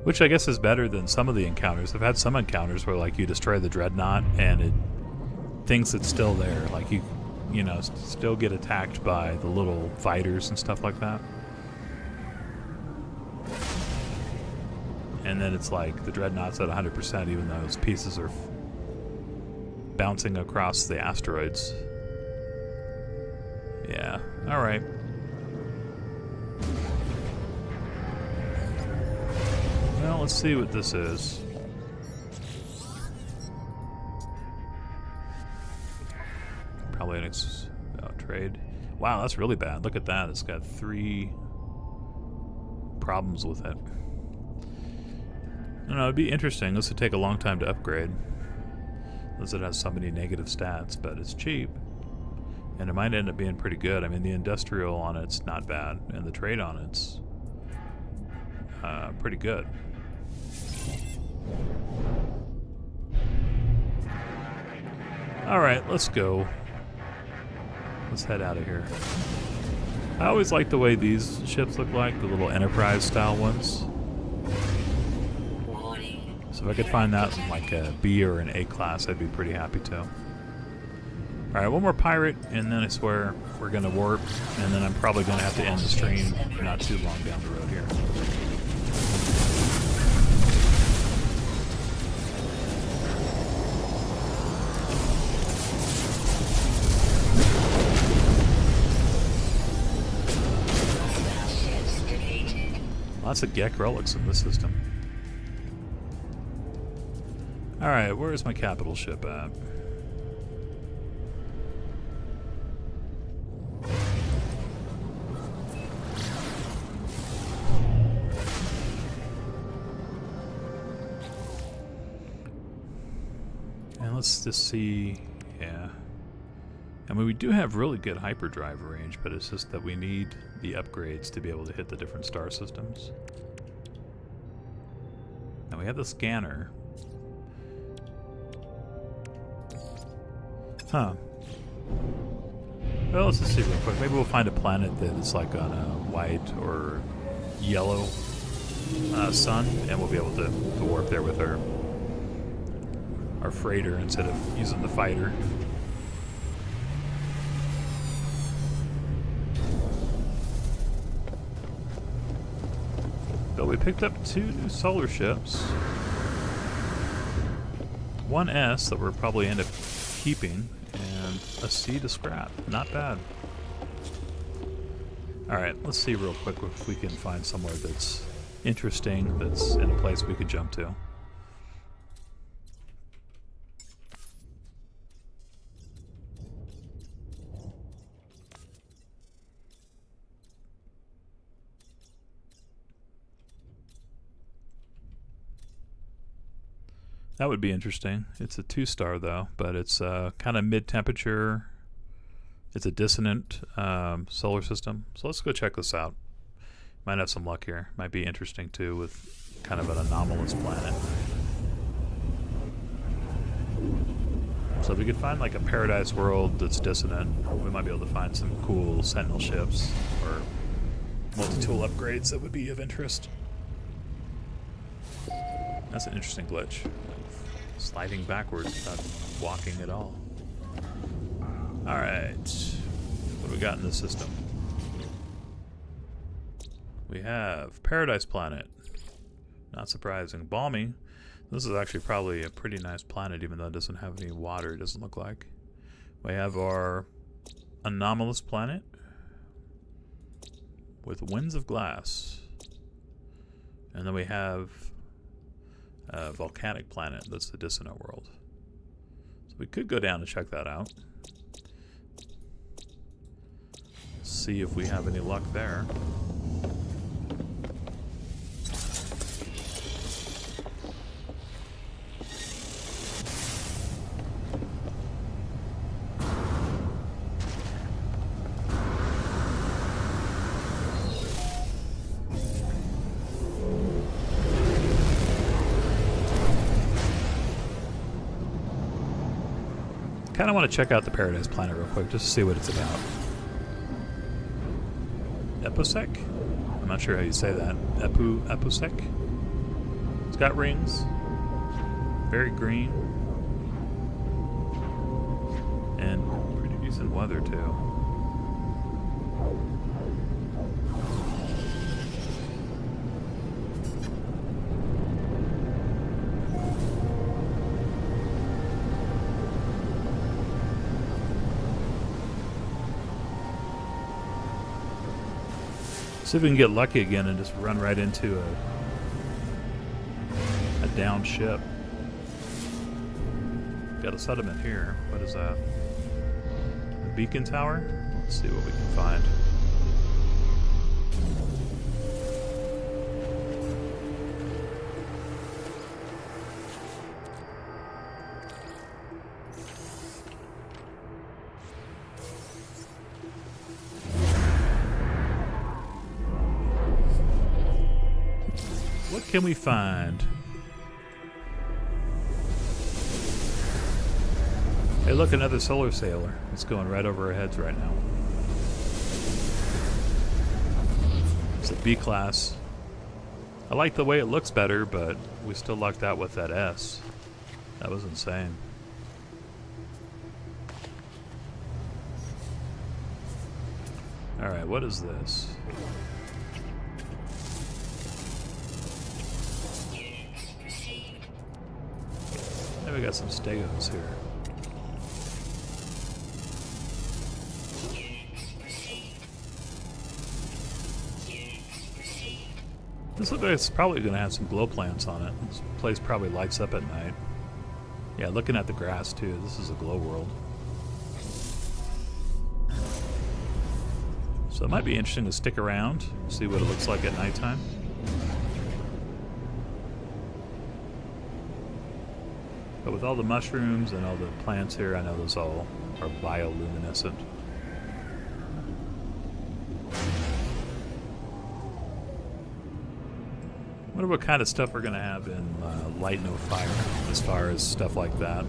Which I guess is better than some of the encounters. I've had some encounters where like you destroy the dreadnought and it thinks it's still there. Like you know, still get attacked by the little fighters and stuff like that. And then it's like the dreadnought's at 100% even though its pieces are bouncing across the asteroids. Yeah, alright. Well, let's see what this is. Probably an trade. Wow, that's really bad. Look at that. It's got 3 problems with it. I don't know, it'd be interesting. This would take a long time to upgrade. As it has so many negative stats, but it's cheap. And it might end up being pretty good. I mean, the industrial on it's not bad, and the trade on it's pretty good. Alright, let's go. Let's head out of here. I always like the way these ships look like, the little Enterprise style ones. So if I could find that in like a B or an A class, I'd be pretty happy to. Alright, one more pirate, and then I swear we're going to warp, and then I'm probably going to have to end the stream not too long down the road here. Lots of Gek relics in this system. Alright, where's my capital ship at? And let's just see, yeah. I mean, we do have really good hyperdrive range, but it's just that we need the upgrades to be able to hit the different star systems. Now we have the scanner. Huh. Well, let's just see real quick. Maybe we'll find a planet that is like on a white or yellow sun, and we'll be able to warp there with our freighter instead of using the fighter. But we picked up 2 new solar ships. 1 S that we'll probably end up keeping, and a C to scrap. Not bad. Alright, let's see real quick if we can find somewhere that's interesting, that's in a place we could jump to. That would be interesting. It's a 2-star though, but it's kind of mid-temperature. It's a dissonant solar system. So let's go check this out. Might have some luck here. Might be interesting too with kind of an anomalous planet. So if we could find like a paradise world that's dissonant, we might be able to find some cool Sentinel ships or multi-tool upgrades that would be of interest. That's an interesting glitch. Sliding backwards without walking at all. Alright. What do we got in this system? We have Paradise Planet. Not surprising. Balmy. This is actually probably a pretty nice planet, even though it doesn't have any water, it doesn't look like. We have our Anomalous Planet with Winds of Glass. And then we have a volcanic planet that's the Dissonant World. So we could go down and check that out. See if we have any luck there. Kind of want to check out the Paradise Planet real quick, just to see what it's about. Eposec? I'm not sure how you say that. Eposec? It's got rings. Very green. And pretty decent weather, too. See if we can get lucky again and just run right into a downed ship. Got a sediment here. What is that? A beacon tower? Let's see what we can find. What can we find? Hey, look, another solar sailor. It's going right over our heads right now. It's a B class. I like the way it looks better, but we still lucked out with that S. That was insane. Alright, what is this? We got some stegos here. This looks like it's probably going to have some glow plants on it. This place probably lights up at night. Yeah, looking at the grass too. This is a glow world. So it might be interesting to stick around, see what it looks like at nighttime. But with all the mushrooms and all the plants here, I know those all are bioluminescent. I wonder what kind of stuff we're going to have in Light No Fire as far as stuff like that.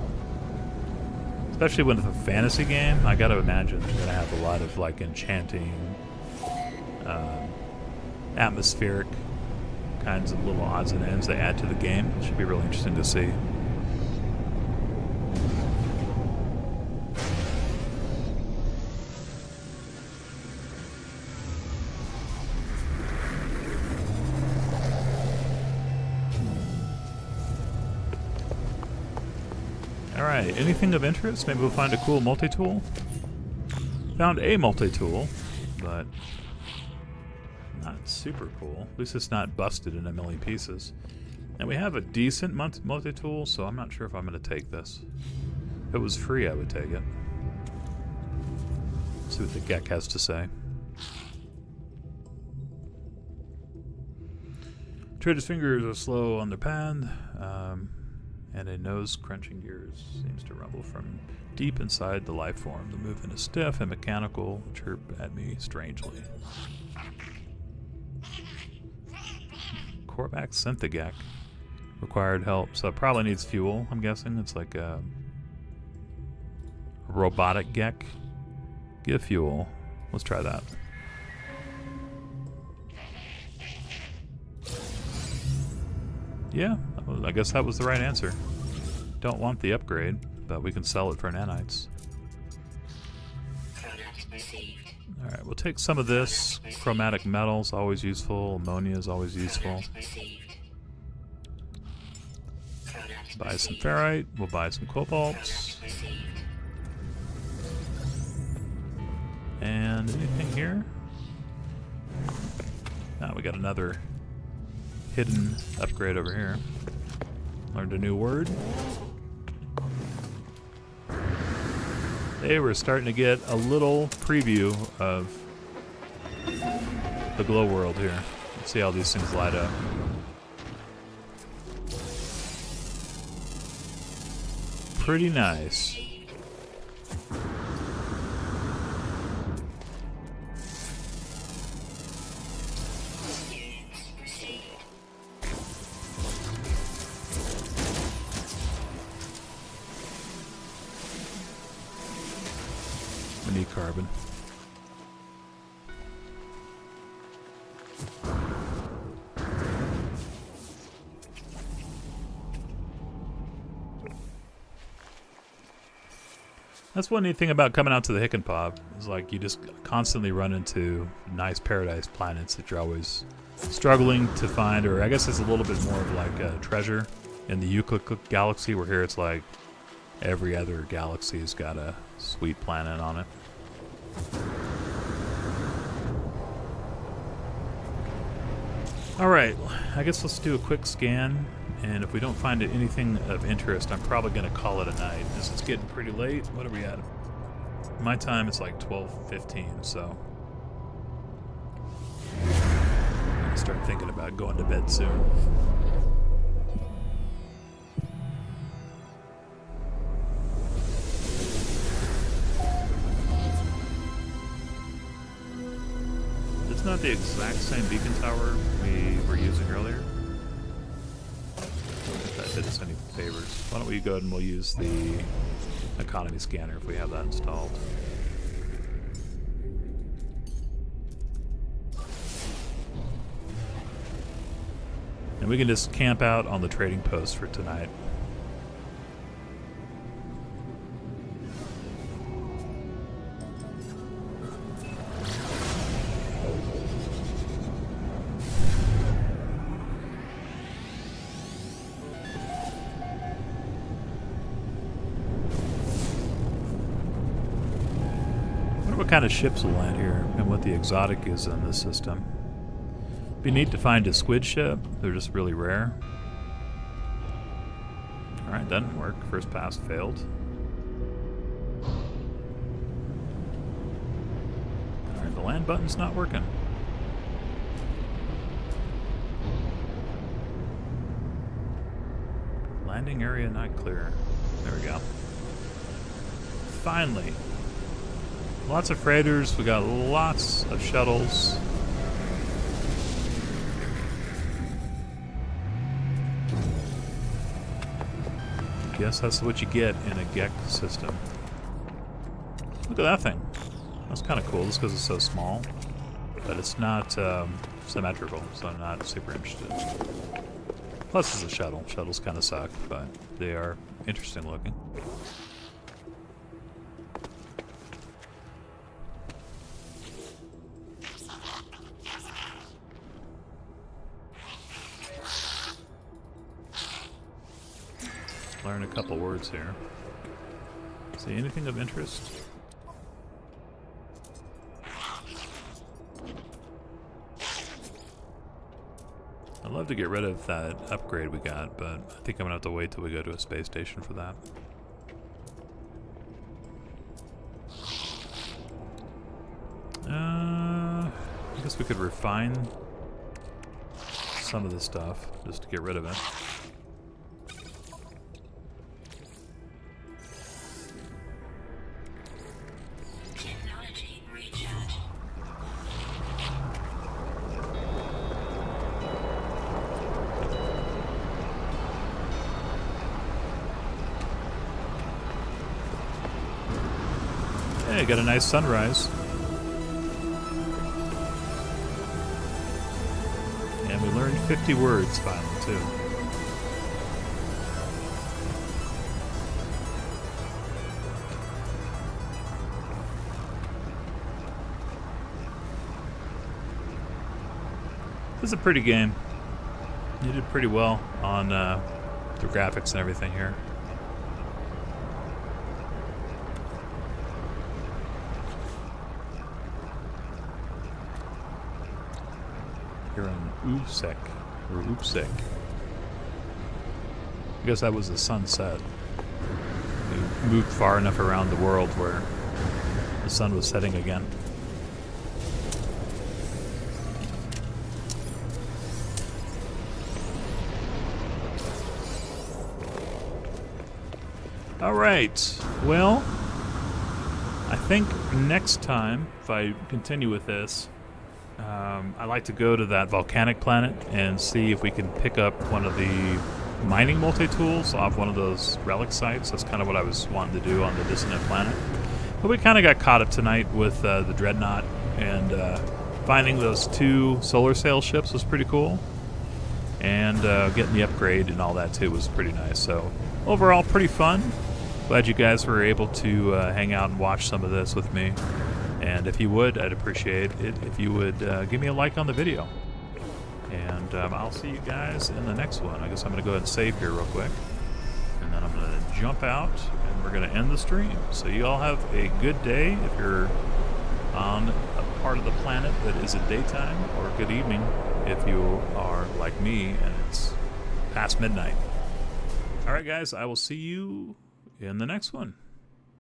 Especially when it's a fantasy game, I got to imagine it's going to have a lot of like enchanting, atmospheric kinds of little odds and ends they add to the game. It should be really interesting to see. Alright, anything of interest? Maybe we'll find a cool multi-tool? Found a multi-tool, but not super cool. At least it's not busted in a million pieces. And we have a decent multi-tool, so I'm not sure if I'm going to take this. If it was free, I would take it. See what the Gek has to say. Trader's fingers are slow on their pad. And a nose crunching gears seems to rumble from deep inside the life form. The movement is stiff and mechanical. Chirp at me strangely. Korvax Synthagek required help, so it probably needs fuel. I'm guessing it's like a robotic Gek. Give fuel. Let's try that. Yeah, I guess that was the right answer. Don't want the upgrade, but we can sell it for nanites. Alright, we'll take some of this. Chromatic metals, always useful. Ammonia is always useful. Buy some ferrite. We'll buy some cobalt. And anything here? Now we got another hidden upgrade over here. Learned a new word. Hey, we're starting to get a little preview of the glow world here. Let's see how these things light up. Pretty nice. We need carbon. That's one neat thing about coming out to the Hicanpaav. Is like you just constantly run into nice paradise planets that you're always struggling to find, or I guess it's a little bit more of like a treasure in the Euclid galaxy, where here it's like every other galaxy's got a sweet planet on it. Alright, I guess let's do a quick scan, and if we don't find anything of interest, I'm probably going to call it a night. It's getting pretty late. What are we at? My time it's like 12:15, so I'm going to start thinking about going to bed soon. It's not the exact same beacon tower we were using earlier. If that did us any favors. Why don't we go ahead and we'll use the economy scanner if we have that installed. And we can just camp out on the trading post for tonight. What kind of ships will land here and what the exotic is in this system. Be neat to find a squid ship. They're just really rare. Alright, that didn't work. First pass failed. Alright, the land button's not working. Landing area not clear. There we go. Finally. Lots of freighters, we got lots of shuttles. Guess that's what you get in a GEC system. Look at that thing. That's kind of cool, just because it's so small. But it's not symmetrical, so I'm not super interested. Plus it's a shuttle. Shuttles kind of suck, but they are interesting looking. Learn a couple words here. See anything of interest? I'd love to get rid of that upgrade we got, but I think I'm gonna have to wait till we go to a space station for that. I guess we could refine some of this stuff just to get rid of it. Hey, got a nice sunrise. And we learned 50 words finally, too. This is a pretty game. You did pretty well on the graphics and everything here. Here in Upsek, or Upsek. I guess that was the sunset. We moved far enough around the world where the sun was setting again. Alright, well, I think next time, if I continue with this, I'd like to go to that volcanic planet and see if we can pick up one of the mining multi-tools off one of those relic sites. That's kind of what I was wanting to do on the Dissonant Planet. But we kind of got caught up tonight with the Dreadnought, and finding those 2 solar sail ships was pretty cool. And getting the upgrade and all that too was pretty nice. So overall, pretty fun. glad you guys were able to hang out and watch some of this with me. And if you would, I'd appreciate it if you would give me a like on the video. And I'll see you guys in the next one. I guess I'm going to go ahead and save here real quick. And then I'm going to jump out, and we're going to end the stream. So you all have a good day if you're on a part of the planet that is at daytime, or good evening if you are like me and it's past midnight. All right, guys, I will see you in the next one.